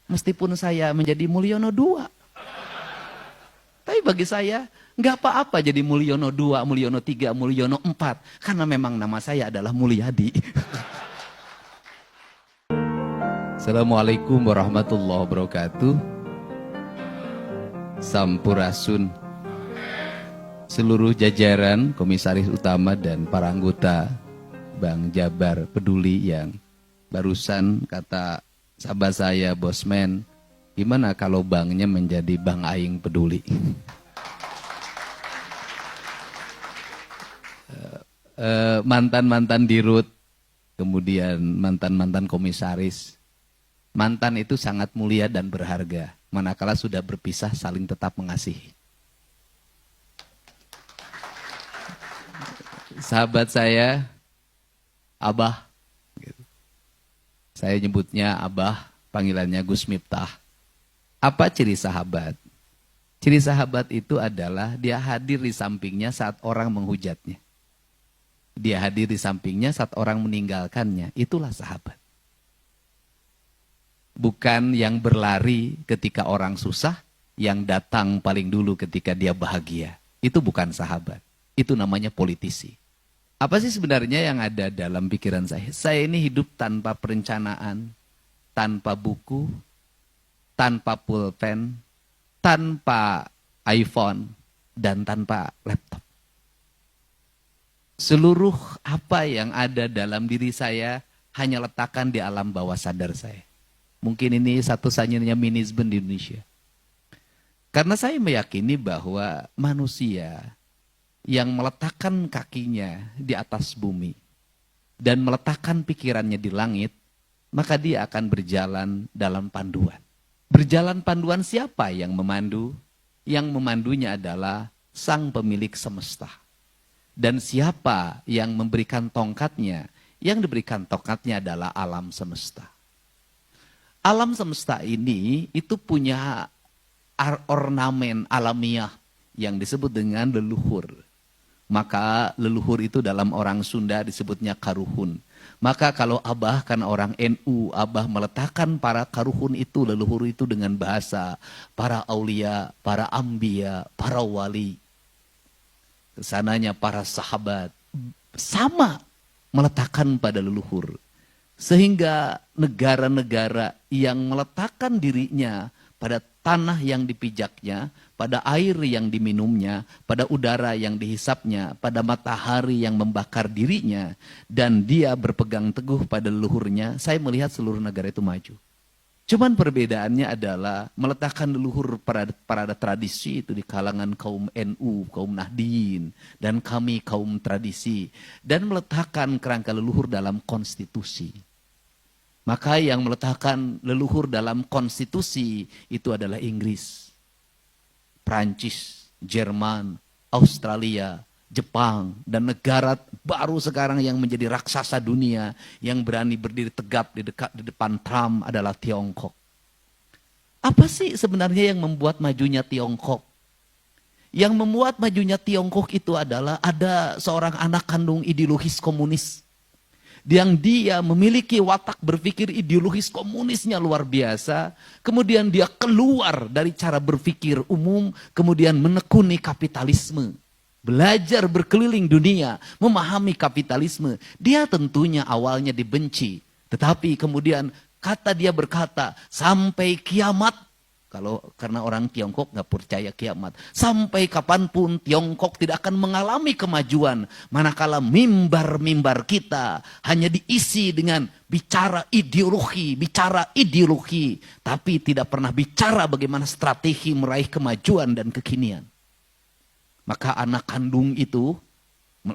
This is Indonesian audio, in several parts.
Meskipun saya menjadi Mulyono II. Tapi bagi saya, nggak apa-apa jadi Mulyono II, Mulyono III, Mulyono IV. Karena memang nama saya adalah Mulyadi. Assalamualaikum warahmatullahi wabarakatuh. Sampurasun. Seluruh jajaran, komisaris utama dan para anggota Bank Jabar Peduli yang barusan kata sahabat saya, Bosman, gimana kalau banknya menjadi Bank Aing Peduli? Mantan-mantan dirut, kemudian mantan-mantan komisaris. Mantan itu sangat mulia dan berharga. Manakala sudah berpisah saling tetap mengasihi. Sahabat saya, Abah. Saya nyebutnya Abah, panggilannya Gus Miftah. Apa ciri sahabat? Ciri sahabat itu adalah dia hadir di sampingnya saat orang menghujatnya. Dia hadir di sampingnya saat orang meninggalkannya. Itulah sahabat. Bukan yang berlari ketika orang susah, yang datang paling dulu ketika dia bahagia. Itu bukan sahabat. Itu namanya politisi. Apa sih sebenarnya yang ada dalam pikiran saya? Saya ini hidup tanpa perencanaan, tanpa buku, tanpa pulpen, tanpa iPhone, dan tanpa laptop. Seluruh apa yang ada dalam diri saya hanya letakkan di alam bawah sadar saya. Mungkin ini satu-satunya manajemen di Indonesia. Karena saya meyakini bahwa manusia yang meletakkan kakinya di atas bumi dan meletakkan pikirannya di langit, maka dia akan berjalan dalam panduan. Berjalan panduan siapa yang memandu? Yang memandunya adalah sang pemilik semesta. Dan siapa yang memberikan tongkatnya? Yang diberikan tongkatnya adalah alam semesta. Alam semesta ini itu punya ornamen alamiah yang disebut dengan leluhur. Maka leluhur itu dalam orang Sunda disebutnya karuhun. Maka kalau Abah kan orang NU, Abah meletakkan para karuhun itu, leluhur itu dengan bahasa para aulia, para ambia, para wali. Kesananya para sahabat. Sama meletakkan pada leluhur. Sehingga negara-negara yang meletakkan dirinya pada tanah yang dipijaknya, pada air yang diminumnya, pada udara yang dihisapnya, pada matahari yang membakar dirinya, dan dia berpegang teguh pada leluhurnya, saya melihat seluruh negara itu maju. Cuman perbedaannya adalah meletakkan leluhur pada tradisi itu di kalangan kaum NU, kaum Nahdien, dan kami kaum tradisi. Dan meletakkan kerangka leluhur dalam konstitusi. Maka yang meletakkan leluhur dalam konstitusi itu adalah Inggris, Prancis, Jerman, Australia, Jepang, dan negara baru sekarang yang menjadi raksasa dunia yang berani berdiri tegap di depan Trump adalah Tiongkok. Apa sih sebenarnya yang membuat majunya Tiongkok? Yang membuat majunya Tiongkok itu adalah ada seorang anak kandung ideologis komunis. Yang dia memiliki watak berpikir ideologis komunisnya luar biasa. Kemudian dia keluar dari cara berpikir umum, kemudian menekuni kapitalisme. Belajar berkeliling dunia, memahami kapitalisme. Dia tentunya awalnya dibenci. Tetapi kemudian dia berkata, sampai kiamat. Karena orang Tiongkok nggak percaya kiamat. Sampai kapanpun Tiongkok tidak akan mengalami kemajuan. Manakala mimbar-mimbar kita hanya diisi dengan bicara ideologi. Tapi tidak pernah bicara bagaimana strategi meraih kemajuan dan kekinian. Maka anak kandung itu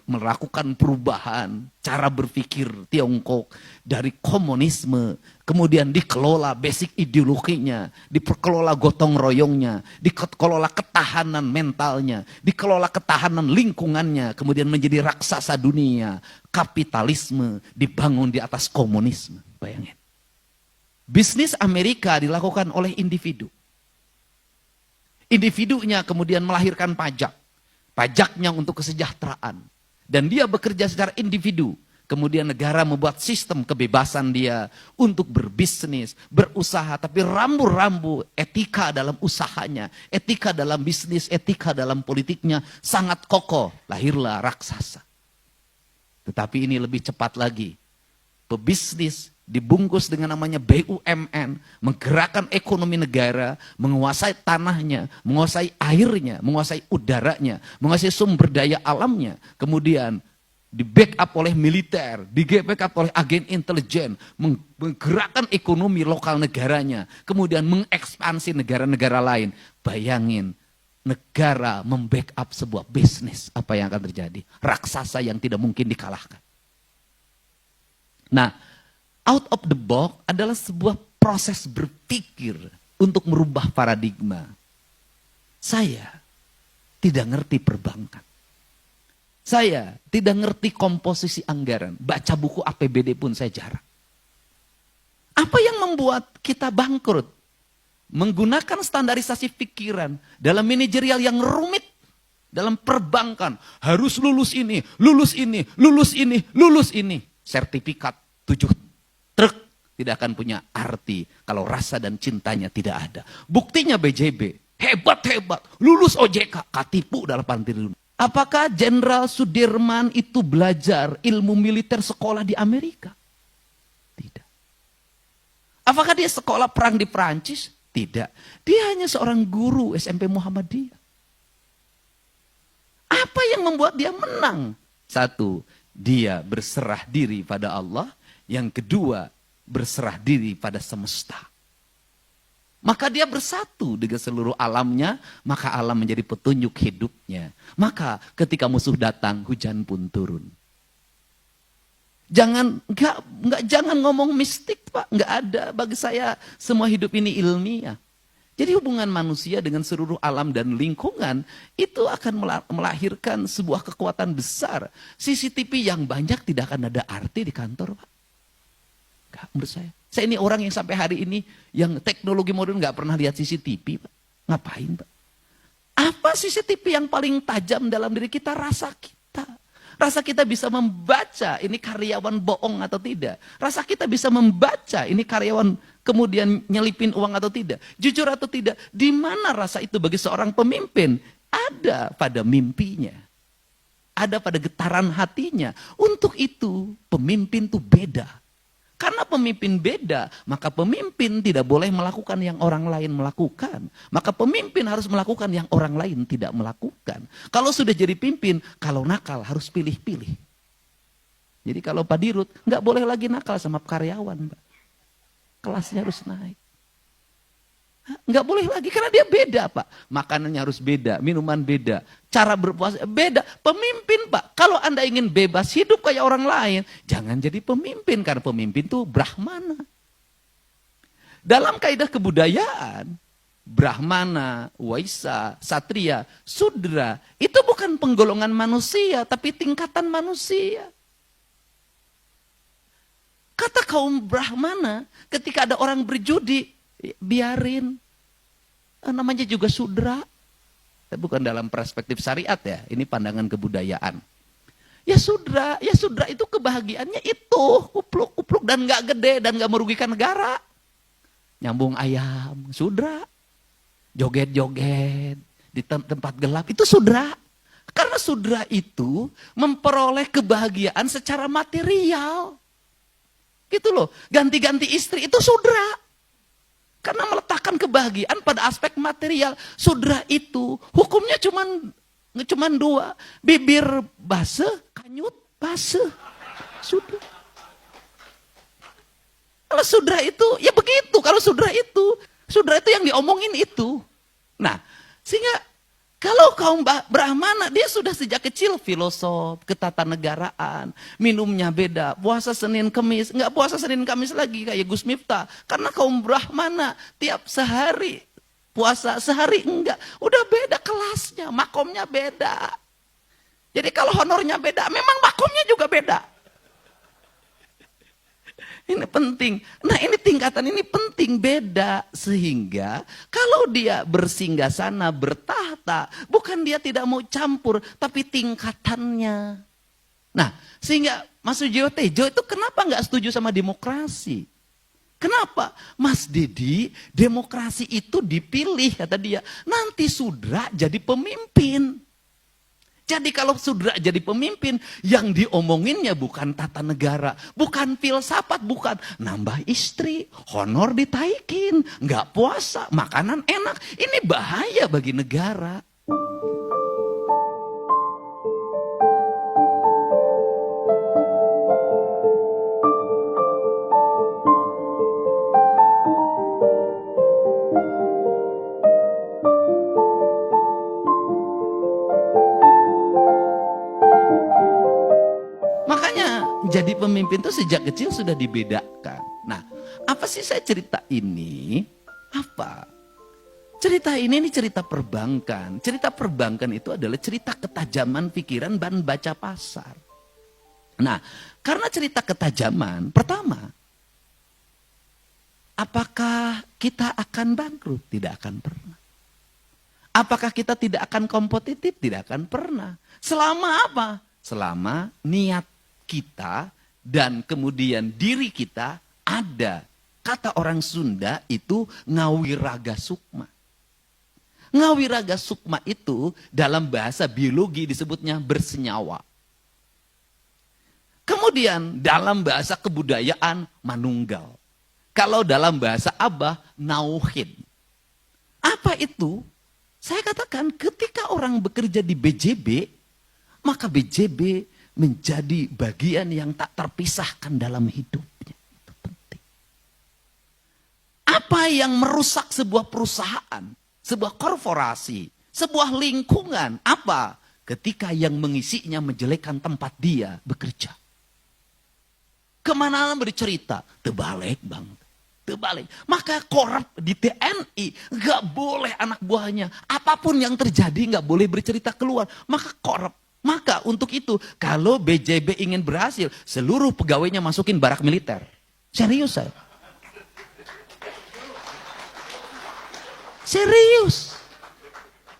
melakukan perubahan cara berpikir Tiongkok dari komunisme, kemudian dikelola basic ideologinya, dikelola gotong royongnya, dikelola ketahanan mentalnya, dikelola ketahanan lingkungannya, kemudian menjadi raksasa dunia. Kapitalisme dibangun di atas komunisme. Bayangin. Bisnis Amerika dilakukan oleh individu. Individunya kemudian melahirkan pajak. Pajaknya untuk kesejahteraan. Dan dia bekerja secara individu. Kemudian negara membuat sistem kebebasan dia untuk berbisnis, berusaha, tapi rambu-rambu etika dalam usahanya, etika dalam bisnis, etika dalam politiknya sangat kokoh. Lahirlah raksasa. Tetapi ini lebih cepat lagi. Pebisnis dibungkus dengan namanya BUMN, menggerakkan ekonomi negara, menguasai tanahnya, menguasai airnya, menguasai udaranya, menguasai sumber daya alamnya. Kemudian di backup oleh militer, di backup oleh agen intelijen, menggerakkan ekonomi lokal negaranya, kemudian mengekspansi negara-negara lain. Bayangin, negara membackup sebuah bisnis, apa yang akan terjadi? Raksasa yang tidak mungkin dikalahkan. Nah, out of the box adalah sebuah proses berpikir untuk merubah paradigma. Saya tidak ngerti perbankan. Saya tidak ngerti komposisi anggaran. Baca buku APBD pun saya jarang. Apa yang membuat kita bangkrut? Menggunakan standarisasi pikiran dalam manajerial yang rumit. Dalam perbankan. Harus lulus ini, lulus ini, lulus ini, lulus ini. Sertifikat 7 truk tidak akan punya arti kalau rasa dan cintanya tidak ada. Buktinya BJB. Hebat-hebat. Lulus OJK. Katipu 8 triliun. Apakah Jenderal Sudirman itu belajar ilmu militer sekolah di Amerika? Tidak. Apakah dia sekolah perang di Perancis? Tidak. Dia hanya seorang guru SMP Muhammadiyah. Apa yang membuat dia menang? Satu, dia berserah diri pada Allah. Yang kedua, berserah diri pada semesta. Maka dia bersatu dengan seluruh alamnya, maka alam menjadi petunjuk hidupnya. Maka ketika musuh datang, hujan pun turun. Jangan ngomong mistik, Pak. Nggak ada. Bagi saya semua hidup ini ilmiah. Jadi hubungan manusia dengan seluruh alam dan lingkungan itu akan melahirkan sebuah kekuatan besar. CCTV yang banyak tidak akan ada arti di kantor, Pak. Nggak, menurut saya. Saya ini orang yang sampai hari ini yang teknologi modern nggak pernah lihat CCTV, Pak. Ngapain, Pak? Apa CCTV yang paling tajam dalam diri kita? Rasa kita. Rasa kita bisa membaca ini karyawan bohong atau tidak. Rasa kita bisa membaca ini karyawan kemudian nyelipin uang atau tidak. Jujur atau tidak. Di mana rasa itu bagi seorang pemimpin? Ada pada mimpinya. Ada pada getaran hatinya. Untuk itu pemimpin itu beda. Karena pemimpin beda, maka pemimpin tidak boleh melakukan yang orang lain melakukan. Maka pemimpin harus melakukan yang orang lain tidak melakukan. Kalau sudah jadi pimpin, kalau nakal harus pilih-pilih. Jadi kalau Pak Dirut, nggak boleh lagi nakal sama karyawan, Pak. Kelasnya harus naik. Nggak boleh lagi, karena dia beda, Pak. Makanannya harus beda, minuman beda, cara berpuasa beda. Pemimpin, Pak, kalau Anda ingin bebas hidup kayak orang lain, jangan jadi pemimpin, karena pemimpin itu Brahmana. Dalam kaidah kebudayaan, Brahmana, Waisa, Satria, Sudra, itu bukan penggolongan manusia, tapi tingkatan manusia. Kata kaum Brahmana, ketika ada orang berjudi, biarin. Namanya juga sudra. Bukan dalam perspektif syariat ya. Ini pandangan kebudayaan. Ya sudra itu kebahagiaannya itu. Kupluk-kupluk dan gak gede dan gak merugikan negara. Nyambung ayam, sudra. Joget-joget di tempat gelap, itu sudra. Karena sudra itu memperoleh kebahagiaan secara material. Gitu loh. Ganti-ganti istri itu sudra. Karena meletakkan kebahagiaan pada aspek material. Sudra itu hukumnya cuman 2. Bibir basah, kanyut basah. Sudah. Kalau sudra itu, ya begitu. Kalau sudra itu yang diomongin itu. Nah, sehingga kalau kaum Brahmana, dia sudah sejak kecil filosof, ketatanegaraan, minumnya beda, puasa Senin Kemis, nggak puasa Senin Kamis lagi kayak Gus Miftah. Karena kaum Brahmana tiap sehari puasa, sehari enggak. Udah beda kelasnya, makomnya beda. Jadi kalau honornya beda, memang makomnya juga beda. Ini penting. Nah ini tingkatan ini penting, beda. Sehingga kalau dia bersinggasana, bertahta, bukan dia tidak mau campur, tapi tingkatannya. Nah, sehingga Mas Sujiwo Tejo itu kenapa nggak setuju sama demokrasi? Kenapa? Mas Dedi, demokrasi itu dipilih, kata dia. Nanti Sudra jadi pemimpin. Jadi kalau Sudra jadi pemimpin, yang diomonginnya bukan tata negara, bukan filsafat, bukan nambah istri, honor ditaikin, nggak puasa, makanan enak. Ini bahaya bagi negara. Makanya jadi pemimpin itu sejak kecil sudah dibedakan. Nah, apa sih saya cerita ini? Apa? Cerita ini cerita perbankan. Cerita perbankan itu adalah cerita ketajaman pikiran dan baca pasar. Nah, karena cerita ketajaman, pertama, apakah kita akan bangkrut? Tidak akan pernah. Apakah kita tidak akan kompetitif? Tidak akan pernah. Selama apa? Selama niat kita dan kemudian diri kita ada. Kata orang Sunda itu ngawiraga sukma. Ngawiraga sukma itu dalam bahasa biologi disebutnya bersenyawa. Kemudian dalam bahasa kebudayaan manunggal. Kalau dalam bahasa Abah nauhid. Apa itu? Saya katakan ketika orang bekerja di BJB, maka BJB menjadi bagian yang tak terpisahkan dalam hidupnya. Itu penting. Apa yang merusak sebuah perusahaan, sebuah korporasi, sebuah lingkungan? Apa? Ketika yang mengisinya menjelekkan tempat dia bekerja. Kemana bercerita? Terbalik bang. Terbalik. Maka korup di TNI gak boleh anak buahnya. Apapun yang terjadi gak boleh bercerita keluar. Maka korup. Maka untuk itu kalau BJB ingin berhasil, seluruh pegawainya masukin barak militer. Serius saya. Serius.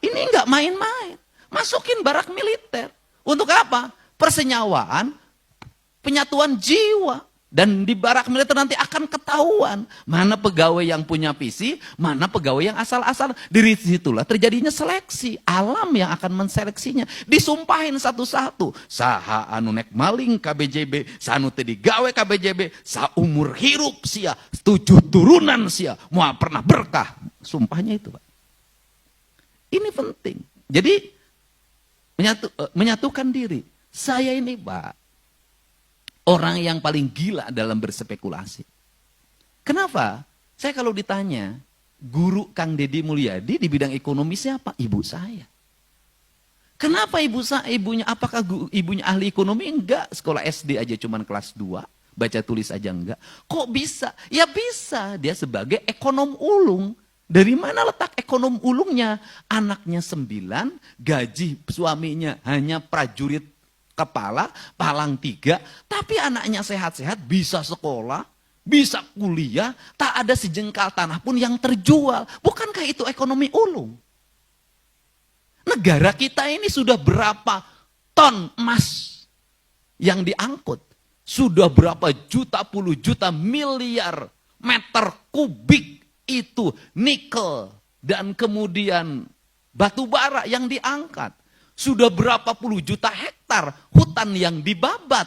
Ini nggak main-main. Masukin barak militer. Untuk apa? Persenyawaan, penyatuan jiwa. Dan di barak militer nanti akan ketahuan mana pegawai yang punya visi, mana pegawai yang asal-asal. Dari situlah terjadinya seleksi. Alam yang akan menseleksinya. Disumpahin satu-satu. Saha anu nek maling KBJB, sanu teu digawe KBJB, saumur hirup sia, 7 turunan sia, moal pernah berkah. Sumpahnya itu, Pak. Ini penting. Jadi menyatukan diri. Saya ini, Pak, orang yang paling gila dalam berspekulasi. Kenapa? Saya kalau ditanya, guru Kang Deddy Mulyadi di bidang ekonomi siapa? Ibu saya. Kenapa ibunya? Apakah ibunya ahli ekonomi? Enggak. Sekolah SD aja cuman kelas 2. Baca tulis aja enggak. Kok bisa? Ya bisa. Dia sebagai ekonom ulung. Dari mana letak ekonom ulungnya? Anaknya 9, gaji suaminya hanya prajurit kepala, palang 3, tapi anaknya sehat-sehat, bisa sekolah, bisa kuliah, tak ada sejengkal tanah pun yang terjual. Bukankah itu ekonomi ulung? Negara kita ini sudah berapa ton emas yang diangkut? Sudah berapa juta, puluh juta, miliar meter kubik itu nikel dan kemudian batu bara yang diangkat. Sudah berapa puluh juta hektar hutan yang dibabat.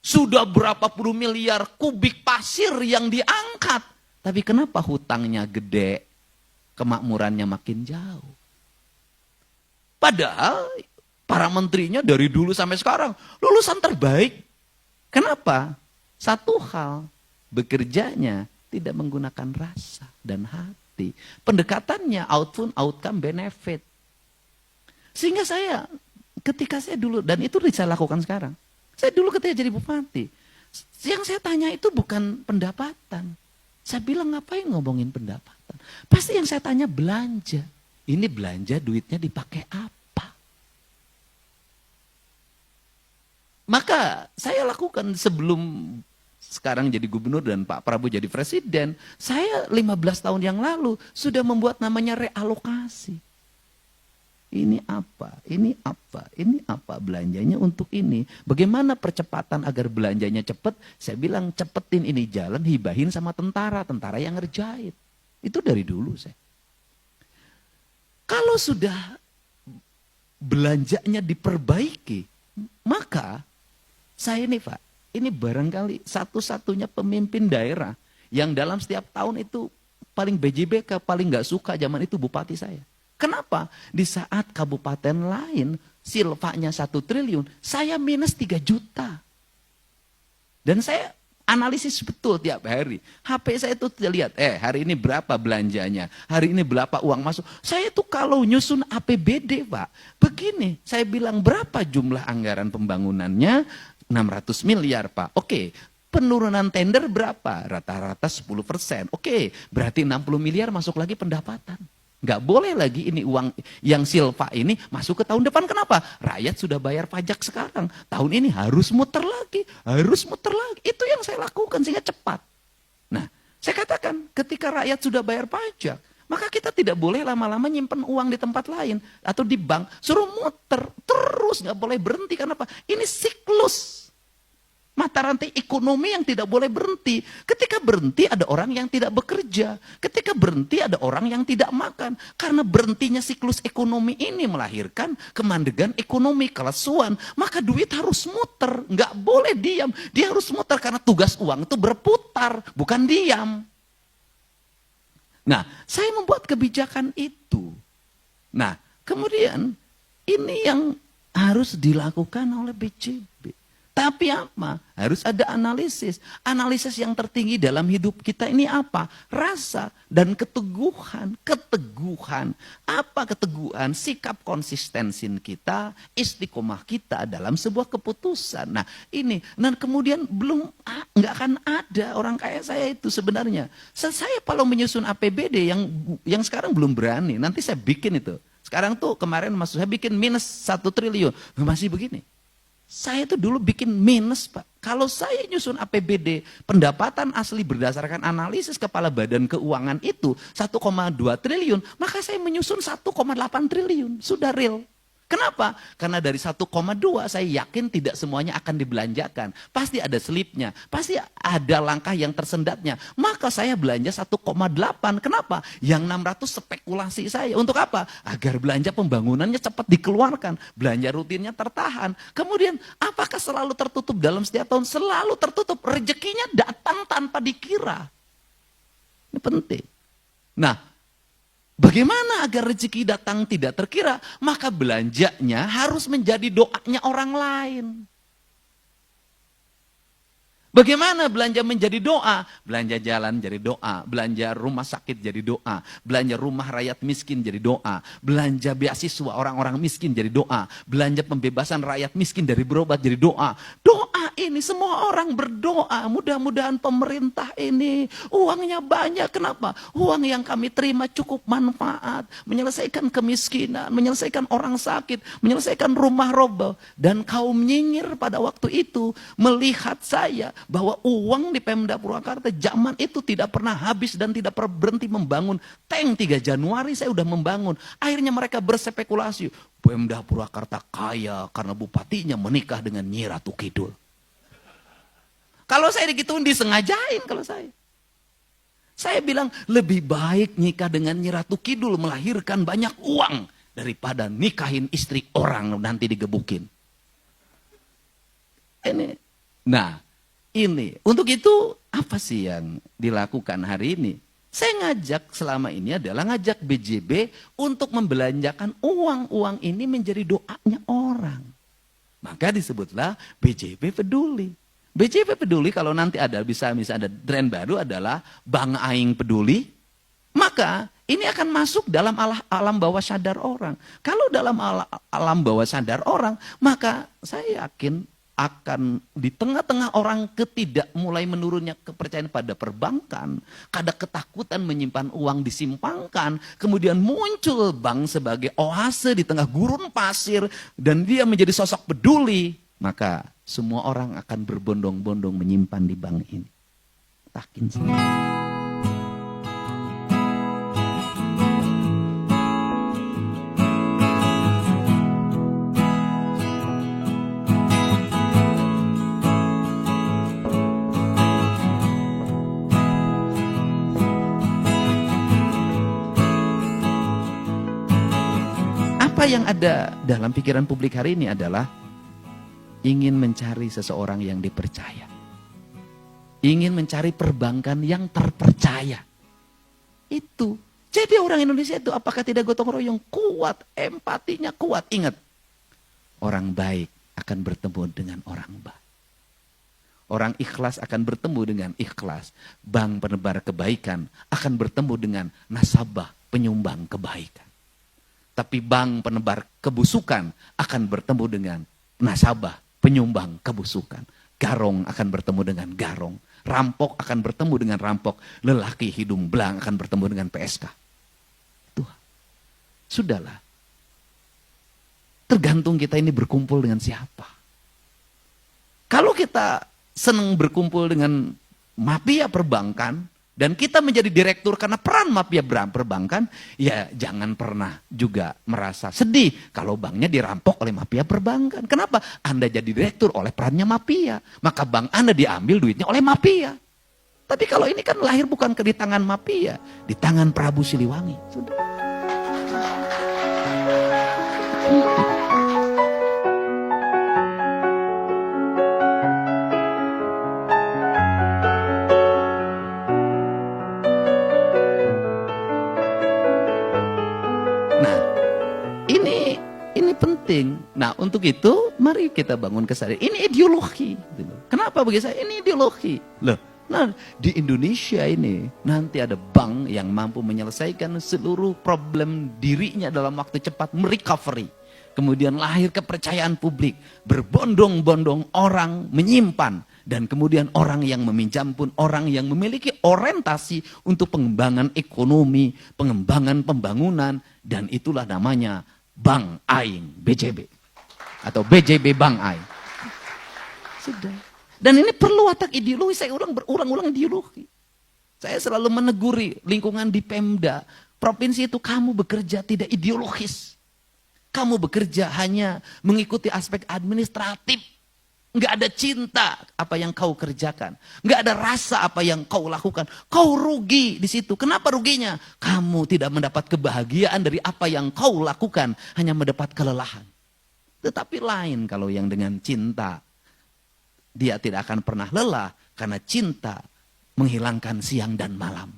Sudah berapa puluh miliar kubik pasir yang diangkat. Tapi kenapa hutangnya gede, kemakmurannya makin jauh? Padahal para menterinya dari dulu sampai sekarang lulusan terbaik. Kenapa? Satu hal, bekerjanya tidak menggunakan rasa dan hati. Pendekatannya outcome benefit. Sehingga saya, ketika saya dulu, dan itu saya lakukan sekarang. Saya dulu ketika jadi bupati, yang saya tanya itu bukan pendapatan. Saya bilang ngapain ngomongin pendapatan. Pasti yang saya tanya belanja. Ini belanja duitnya dipakai apa? Maka saya lakukan sebelum sekarang jadi gubernur dan Pak Prabowo jadi presiden. Saya 15 tahun yang lalu sudah membuat namanya realokasi. Ini apa? Ini apa? Ini apa? Belanjanya untuk ini. Bagaimana percepatan agar belanjanya cepat? Saya bilang cepetin ini jalan, hibahin sama tentara. Tentara yang ngerjain. Itu dari dulu saya. Kalau sudah belanjanya diperbaiki, maka saya ini Pak, ini barangkali satu-satunya pemimpin daerah yang dalam setiap tahun itu paling BJBK, paling gak suka zaman itu bupati saya. Kenapa? Di saat kabupaten lain silvanya 1 triliun, saya minus 3 juta. Dan saya analisis betul tiap hari. HP saya itu lihat, hari ini berapa belanjanya, hari ini berapa uang masuk. Saya tuh kalau nyusun APBD Pak, begini, saya bilang berapa jumlah anggaran pembangunannya, 600 miliar Pak. Oke, penurunan tender berapa? Rata-rata 10%. Oke, berarti 60 miliar masuk lagi pendapatan. Nggak boleh lagi ini uang yang silva ini masuk ke tahun depan. Kenapa? Rakyat sudah bayar pajak sekarang. Tahun ini harus muter lagi, harus muter lagi. Itu yang saya lakukan sehingga cepat. Nah, saya katakan ketika rakyat sudah bayar pajak, maka kita tidak boleh lama-lama nyimpen uang di tempat lain atau di bank. Suruh muter terus, nggak boleh berhenti. Kenapa? Ini siklus. Mata rantai ekonomi yang tidak boleh berhenti. Ketika berhenti ada orang yang tidak bekerja. Ketika berhenti ada orang yang tidak makan. Karena berhentinya siklus ekonomi ini melahirkan kemandegan ekonomi, kelesuan. Maka duit harus muter. Nggak boleh diam. Dia harus muter karena tugas uang itu berputar, bukan diam. Nah, saya membuat kebijakan itu. Nah, kemudian ini yang harus dilakukan oleh BJB. Tapi apa? Harus ada analisis. Analisis yang tertinggi dalam hidup kita ini apa? Rasa dan keteguhan. Keteguhan. Apa keteguhan? Sikap konsistensi kita, istiqomah kita dalam sebuah keputusan. Nah ini. Dan kemudian nggak akan ada orang kayak saya itu sebenarnya. Saya kalau menyusun APBD yang sekarang belum berani. Nanti saya bikin itu. Sekarang tuh kemarin saya bikin minus 1 triliun. Masih begini. Saya itu dulu bikin minus Pak. Kalau saya nyusun APBD, pendapatan asli berdasarkan analisis Kepala Badan Keuangan itu 1,2 triliun, maka saya menyusun 1,8 triliun. Sudah real. Kenapa? Karena dari 1,2 saya yakin tidak semuanya akan dibelanjakan. Pasti ada selipnya, pasti ada langkah yang tersendatnya. Maka saya belanja 1,8. Kenapa? Yang 600 spekulasi saya. Untuk apa? Agar belanja pembangunannya cepat dikeluarkan. Belanja rutinnya tertahan. Kemudian apakah selalu tertutup dalam setiap tahun? Selalu tertutup. Rezekinya datang tanpa dikira. Ini penting. Nah, bagaimana agar rezeki datang tidak terkira? Maka belanjanya harus menjadi doanya orang lain. Bagaimana belanja menjadi doa? Belanja jalan jadi doa, belanja rumah sakit jadi doa, belanja rumah rakyat miskin jadi doa, belanja beasiswa orang-orang miskin jadi doa, belanja pembebasan rakyat miskin dari berobat jadi doa. Doa ini semua orang berdoa, mudah-mudahan pemerintah ini uangnya banyak. Kenapa? Uang yang kami terima cukup manfaat, menyelesaikan kemiskinan, menyelesaikan orang sakit, menyelesaikan rumah roboh. Dan kaum nyinyir pada waktu itu melihat saya bahwa uang di Pemda Purwakarta zaman itu tidak pernah habis dan tidak pernah berhenti membangun. Tank 3 Januari saya udah membangun. Akhirnya mereka berspekulasi, Pemda Purwakarta kaya karena bupatinya menikah dengan Nyi Ratu Kidul. Kalau saya digituin disengajain kalau saya. Saya bilang lebih baik nikah dengan Nyi Ratu Kidul melahirkan banyak uang daripada nikahin istri orang nanti digebukin. Ini, untuk itu apa sih yang dilakukan hari ini? Saya ngajak selama ini adalah ngajak BJB untuk membelanjakan uang-uang ini menjadi doanya orang. Maka disebutlah BJB peduli. BJB peduli kalau nanti ada bisa ada tren baru adalah Bang Aing peduli, maka ini akan masuk dalam alam bawah sadar orang. Kalau dalam alam bawah sadar orang, maka saya yakin akan di tengah-tengah orang mulai menurunnya kepercayaan pada perbankan, ada ketakutan menyimpan uang disimpangkan, kemudian muncul bank sebagai oase di tengah gurun pasir dan dia menjadi sosok peduli, maka semua orang akan berbondong-bondong menyimpan di bank ini. Takin sih. Apa yang ada dalam pikiran publik hari ini adalah ingin mencari seseorang yang dipercaya. Ingin mencari perbankan yang terpercaya. Itu. Jadi orang Indonesia itu apakah tidak gotong royong? Kuat, empatinya kuat. Ingat, orang baik akan bertemu dengan orang baik. Orang ikhlas akan bertemu dengan ikhlas. Bank penebar kebaikan akan bertemu dengan nasabah penyumbang kebaikan. Tapi bank penebar kebusukan akan bertemu dengan nasabah penyumbang kebusukan. Garong akan bertemu dengan garong. Rampok akan bertemu dengan rampok. Lelaki hidung belang akan bertemu dengan PSK. Tuh, sudahlah. Tergantung kita ini berkumpul dengan siapa. Kalau kita senang berkumpul dengan mafia perbankan, dan kita menjadi direktur karena peran mafia perbankan, ya jangan pernah juga merasa sedih kalau banknya dirampok oleh mafia perbankan. Kenapa? Anda jadi direktur oleh perannya mafia, maka bank Anda diambil duitnya oleh mafia. Tapi kalau ini kan lahir bukan di tangan mafia, di tangan Prabu Siliwangi. Sudah. Ini penting. Nah, untuk itu mari kita bangun kesadaran. Ini ideologi. Kenapa bagi saya? Ini ideologi. Loh, nah di Indonesia ini nanti ada bank yang mampu menyelesaikan seluruh problem dirinya dalam waktu cepat, merecovery. Kemudian lahir kepercayaan publik. Berbondong-bondong orang menyimpan. Dan kemudian orang yang meminjam pun orang yang memiliki orientasi untuk pengembangan ekonomi, pengembangan pembangunan. Dan itulah namanya Bank Aing, BJB. Atau BJB Bank Aing. Sudah. Dan ini perlu watak ideologi. Saya berulang-ulang ideologi. Saya selalu meneguri lingkungan di Pemda. Provinsi itu kamu bekerja tidak ideologis. Kamu bekerja hanya mengikuti aspek administratif. Nggak ada cinta apa yang kau kerjakan. Nggak ada rasa apa yang kau lakukan. Kau rugi di situ. Kenapa ruginya? Kamu tidak mendapat kebahagiaan dari apa yang kau lakukan. Hanya mendapat kelelahan. Tetapi lain kalau yang dengan cinta. Dia tidak akan pernah lelah. Karena cinta menghilangkan siang dan malam.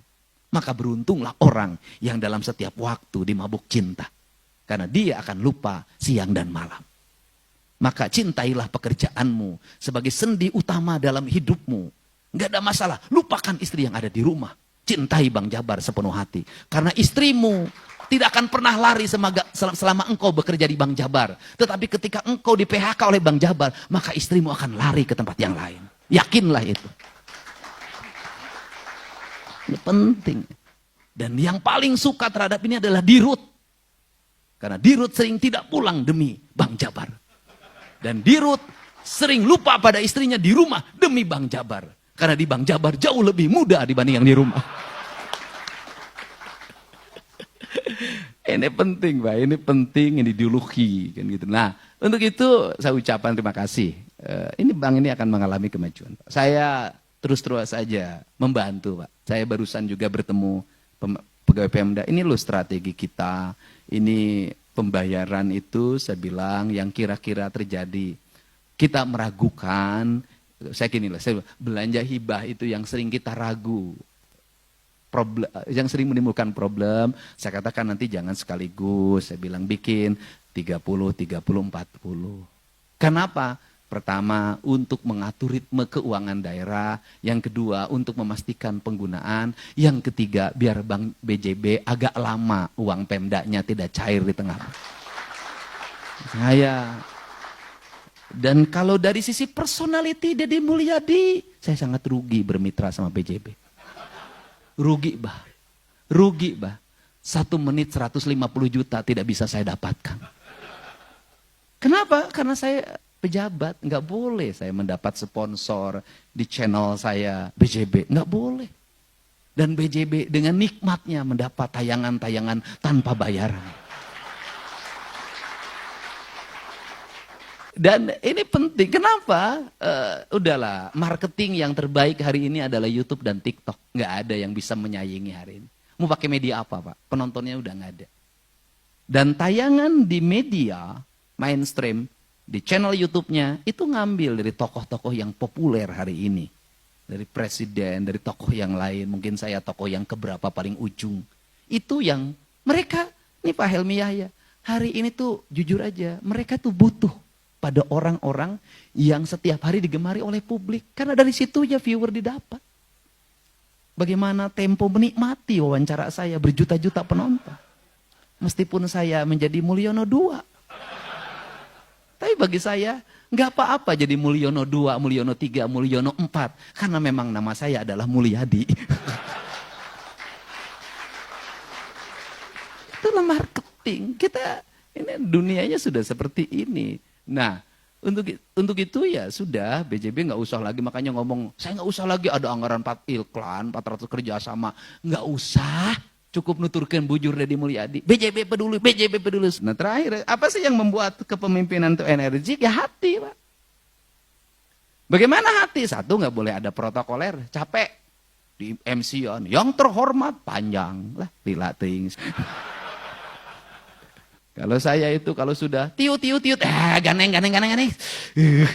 Maka beruntunglah orang yang dalam setiap waktu dimabuk cinta. Karena dia akan lupa siang dan malam. Maka cintailah pekerjaanmu sebagai sendi utama dalam hidupmu. Nggak ada masalah, lupakan istri yang ada di rumah. Cintai Bang Jabar sepenuh hati. Karena istrimu tidak akan pernah lari selama engkau bekerja di Bang Jabar. Tetapi ketika engkau di PHK oleh Bang Jabar, maka istrimu akan lari ke tempat yang lain. Yakinlah itu. Ini penting. Dan yang paling suka terhadap ini adalah Dirut. Karena Dirut sering tidak pulang demi Bang Jabar. Dan Dirut sering lupa pada istrinya di rumah demi Bang Jabar. Karena di Bang Jabar jauh lebih muda dibanding yang di rumah. Ini penting, Pak. Ini penting, ini ideologi. Kan gitu. Nah, untuk itu saya ucapkan terima kasih. Ini Bang ini akan mengalami kemajuan. Pak. Saya terus-terus saja membantu, Pak. Saya barusan juga bertemu pegawai Pemda. Ini loh strategi kita. Ini pembayaran itu saya bilang yang kira-kira terjadi. Kita meragukan, saya belanja hibah itu yang sering kita ragu. Yang sering menimbulkan problem, saya katakan nanti jangan sekaligus. Saya bilang bikin 30, 30, 40. Kenapa? Pertama, untuk mengatur ritme keuangan daerah. Yang kedua, untuk memastikan penggunaan. Yang ketiga, biar Bank BJB agak lama uang Pemdanya tidak cair di tengah. Dan kalau dari sisi personality Deddy Mulyadi, saya sangat rugi bermitra sama BJB. Rugi, Bah. Rugi, Bah. 1 menit 150 juta tidak bisa saya dapatkan. Kenapa? Karena saya pejabat, nggak boleh saya mendapat sponsor di channel saya BJB, nggak boleh. Dan BJB dengan nikmatnya mendapat tayangan-tayangan tanpa bayaran. Dan ini penting, kenapa? Udahlah, marketing yang terbaik hari ini adalah YouTube dan TikTok. Nggak ada yang bisa menyaingi hari ini. Mau pakai media apa, Pak? Penontonnya udah nggak ada. Dan tayangan di media mainstream, di channel YouTube-nya, itu ngambil dari tokoh-tokoh yang populer hari ini. Dari presiden, dari tokoh yang lain, mungkin saya tokoh yang keberapa paling ujung. Itu yang mereka, ini Pak Helmi Yahya, hari ini tuh jujur aja, mereka tuh butuh pada orang-orang yang setiap hari digemari oleh publik. Karena dari situ ya viewer didapat. Bagaimana Tempo menikmati wawancara saya berjuta-juta penonton. Meskipun saya menjadi Mulyono 2. Tapi bagi saya nggak apa-apa jadi Mulyono 2, Mulyono 3, Mulyono 4. Karena memang nama saya adalah Mulyadi. Itulah marketing. Kita ini dunianya sudah seperti ini. Nah, untuk itu ya sudah, BJB nggak usah lagi makanya ngomong, saya nggak usah lagi ada anggaran 4 iklan, 400 kerjasama, nggak usah, cukup nuturkan bujur Deddy Mulyadi. BJB peduli, BJB peduli. Nah terakhir, apa sih yang membuat kepemimpinan itu energik? Ya hati, Pak. Bagaimana hati? Satu, nggak boleh ada protokoler, capek di MC-an, yang terhormat panjang lah, dilatih. Kalau saya itu kalau sudah tiut, ganeng, jangan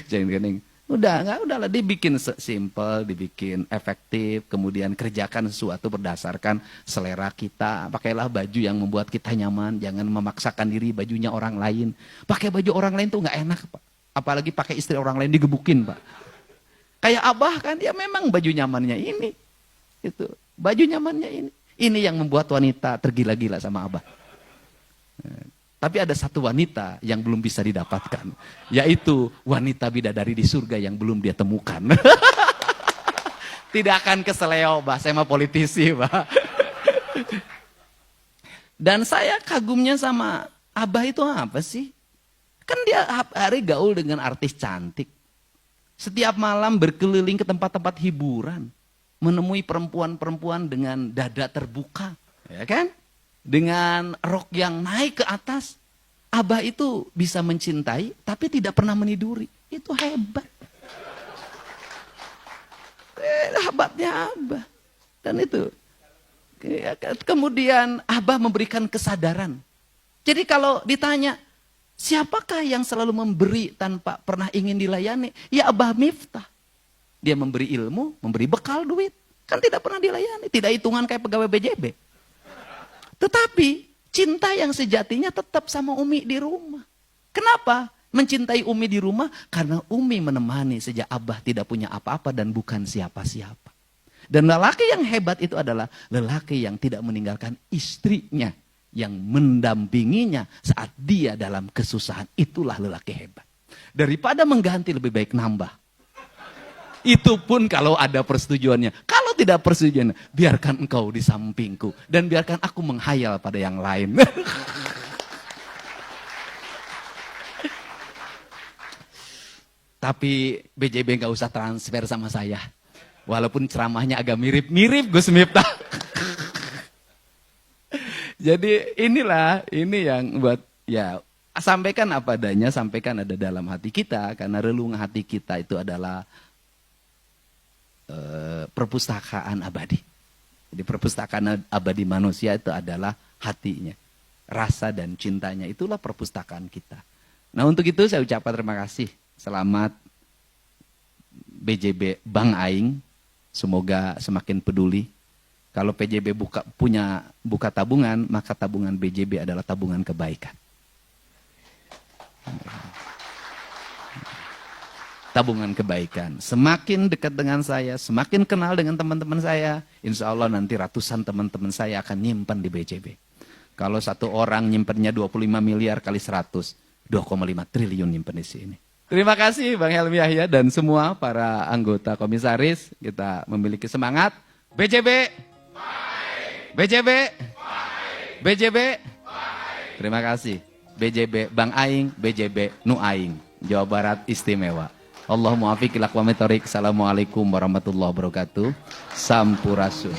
ganeng. Udahlah dibikin simple, dibikin efektif, kemudian kerjakan sesuatu berdasarkan selera kita. Pakailah baju yang membuat kita nyaman, jangan memaksakan diri bajunya orang lain. Pakai baju orang lain tuh nggak enak, Pak. Apalagi pakai istri orang lain digebukin, Pak. Kayak Abah kan, ya memang baju nyamannya ini. Itu, baju nyamannya ini. Ini yang membuat wanita tergila-gila sama Abah. Tapi ada satu wanita yang belum bisa didapatkan. Yaitu wanita bidadari di surga yang belum dia temukan. Tidak akan keseleo, Bah. Saya mah politisi, Bah. Dan saya kagumnya sama Abah itu apa sih? Kan dia hari gaul dengan artis cantik. Setiap malam berkeliling ke tempat-tempat hiburan. Menemui perempuan-perempuan dengan dada terbuka. Ya kan? Dengan rok yang naik ke atas, Abah itu bisa mencintai, tapi tidak pernah meniduri. Itu hebat. Hebatnya Abah. Dan itu. Kemudian Abah memberikan kesadaran. Jadi kalau ditanya, siapakah yang selalu memberi tanpa pernah ingin dilayani? Ya Abah Miftah. Dia memberi ilmu, memberi bekal duit. Kan tidak pernah dilayani. Tidak hitungan kayak pegawai BJB. Tetapi cinta yang sejatinya tetap sama Umi di rumah. Kenapa mencintai Umi di rumah? Karena Umi menemani sejak Abah tidak punya apa-apa dan bukan siapa-siapa. Dan lelaki yang hebat itu adalah lelaki yang tidak meninggalkan istrinya, yang mendampinginya saat dia dalam kesusahan. Itulah lelaki hebat. Daripada mengganti lebih baik nambah. Itu pun kalau ada persetujuannya. Kalau tidak persetujuan, biarkan engkau di sampingku. Dan biarkan aku menghayal pada yang lain. Tapi BJB nggak usah transfer sama saya. Walaupun ceramahnya agak mirip-mirip Gus Miftah. Jadi ini yang buat ya sampaikan apa adanya, sampaikan ada dalam hati kita. Karena relung hati kita itu adalah perpustakaan abadi. Jadi perpustakaan abadi manusia itu adalah hatinya, rasa dan cintanya, itulah perpustakaan kita. Nah untuk itu saya ucapkan terima kasih. Selamat BJB Bang Aing, semoga semakin peduli. Kalau PJB buka tabungan, maka tabungan BJB adalah tabungan kebaikan. Tabungan kebaikan. Semakin dekat dengan saya, semakin kenal dengan teman-teman saya, insya Allah nanti ratusan teman-teman saya akan nyimpan di BJB. Kalau satu orang nyimpannya 25 miliar kali 100, 2,5 triliun nyimpan di sini. Terima kasih Bang Helmi Yahya dan semua para anggota komisaris. Kita memiliki semangat. BJB, BJB, BJB. Terima kasih. BJB Bang Aing, BJB Nu Aing. Jawa Barat istimewa. Allahumma afiq ila aqwamit thoriq. Assalamualaikum warahmatullahi wabarakatuh. Sampurasun.